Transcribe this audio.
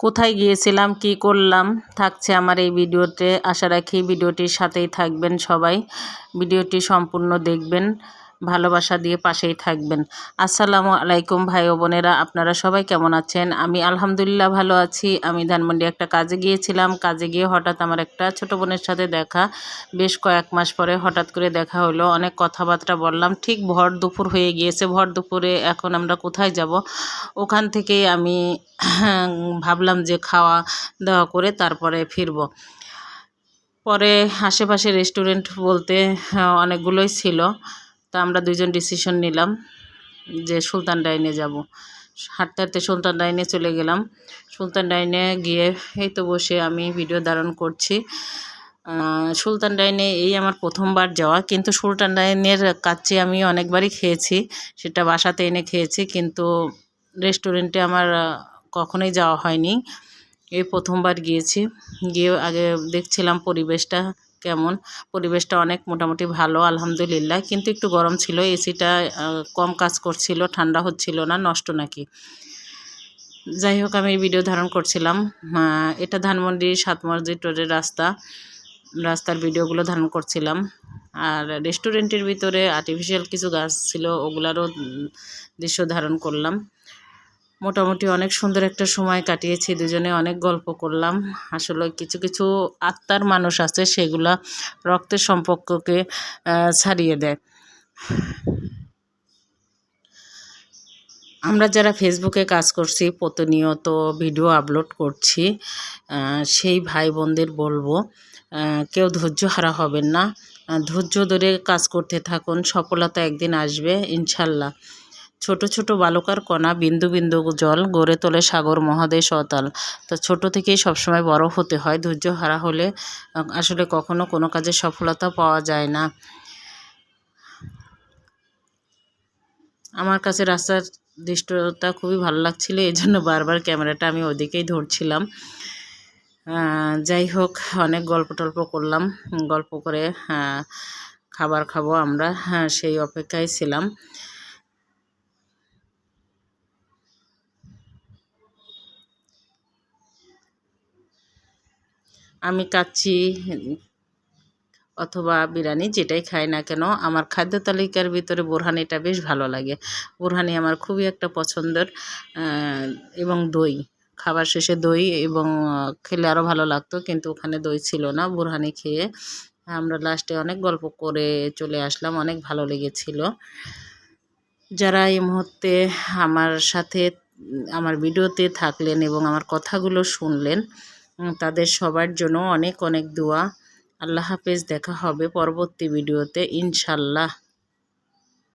কোথায় গিয়েছিলাম, কি করলাম থাকছে আমার এই ভিডিওতে। আশা রাখি ভিডিওটির সাথেই থাকবেন সবাই। ভিডিওটি সম্পূর্ণ দেখবেন, ভালোবাসা দিয়ে পাশেই থাকবেন। আসসালামু আলাইকুম ভাই ও বোনেরা, আপনারা সবাই কেমন আছেন? আমি আলহামদুলিল্লাহ ভালো আছি। আমি ধানমন্ডি একটা কাজে গিয়েছিলাম। কাজে গিয়ে হঠাৎ আমার একটা ছোট বোনের সাথে দেখা। বেশ কয়েক মাস পরে হঠাৎ করে দেখা হলো। অনেক কথাবার্তা বললাম। ঠিক ভর দুপুর হয়ে গিয়েছে। ভর দুপুরে এখন আমরা কোথায় যাব? ওখান থেকেই আমি ভাবলাম যে খাওয়া দাওয়া করে তারপরে ফিরব। পরে আশেপাশে রেস্টুরেন্ট বলতে অনেকগুলোই ছিল। তা আমরা দুইজন ডিসিশন নিলাম যে সুলতান ডাইনে যাব। হাঁটতে হাঁটতে সুলতান ডাইনে চলে গেলাম। সুলতান ডাইনে গিয়ে এই তো বসে আমি ভিডিও ধারণ করছি। সুলতান ডাইনে এই আমার প্রথমবার যাওয়া, কিন্তু সুলতান ডাইনের কাচ্চি আমি অনেকবারই খেয়েছি। সেটা বাসাতে এনে খেয়েছি, কিন্তু রেস্টুরেন্টে আমার কখনোই যাওয়া হয়নি। এই প্রথমবার গিয়েছি। গিয়ে আগে দেখছিলাম পরিবেশটা কেমন। পরিবেশটা অনেক মোটামুটি ভালো আলহামদুলিল্লাহ, কিন্তু একটু গরম ছিল। এসিটা কম কাজ করছিল, ঠান্ডা হচ্ছিল না, নষ্ট নাকি। যাই হোক, আমি ভিডিও ধারণ করছিলাম। এটা ধানমন্ডি ৭ মসজিদ রোডের রাস্তার ভিডিওগুলো ধারণ করছিলাম। আর রেস্টুরেন্টের ভিতরে আর্টিফিশিয়াল কিছু গাছ ছিল, ওগুলারও দৃশ্য ধারণ করলাম। মোটামুটি অনেক সুন্দর একটা সময় কাটিয়েছি দুজনে, অনেক গল্প করলাম। আসলে কিছু কিছু আত্মার মানুষ আছে, সেগুলা রক্তের সম্পর্ককে ছাড়িয়ে দেয়। আমরা যারা ফেসবুকে কাজ করছি, প্রতিনিয়ত ভিডিও আপলোড করছি, সেই ভাই বোনদের বলবো কেউ ধৈর্য হারা হবেন না। ধৈর্য ধরে কাজ করতে থাকুন, সফলতা একদিন আসবে ইনশাল্লাহ। ছোট ছোট বালুকার কণা, বিন্দু বিন্দু জল গড়ে তোলে সাগর মহাদেশ অতল। তো ছোট থেকেই সবসময় বড় হতে হয়। ধৈর্য হারা হলে আসলে কখনো কোনো কাজে সফলতা পাওয়া যায় না। আমার কাছে রাস্তার দৃশ্যটা খুবই ভালো লাগছিল, এই জন্য বারবার ক্যামেরাটা আমি ওদিকেই ধরছিলাম। যাই হোক, অনেক গল্প টল্প করলাম। গল্প করে খাবার খাবো আমরা, সেই অপেক্ষায় ছিলাম। আমি কাচ্চি অথবা বিরিয়ানি যেটাই খাই না কেন, আমার খাদ্য তালিকার ভিতরে বোরহানিটা বেশ ভালো লাগে। বোরহানি আমার খুবই একটা পছন্দের। এবং দই, খাবার শেষে দই এবং খেলে আরও ভালো লাগতো, কিন্তু ওখানে দই ছিল না। বোরহানি খেয়ে আমরা লাস্টে অনেক গল্প করে চলে আসলাম, অনেক ভালো লেগেছিল। যারা এই মুহূর্তে আমার সাথে আমার ভিডিওতে থাকলেন এবং আমার কথাগুলো শুনলেন, তাদের সবার জন্য অনেক অনেক দোয়া। আল্লাহ হাফেজ, দেখা হবে পরবর্তী ভিডিওতে ইনশাল্লাহ।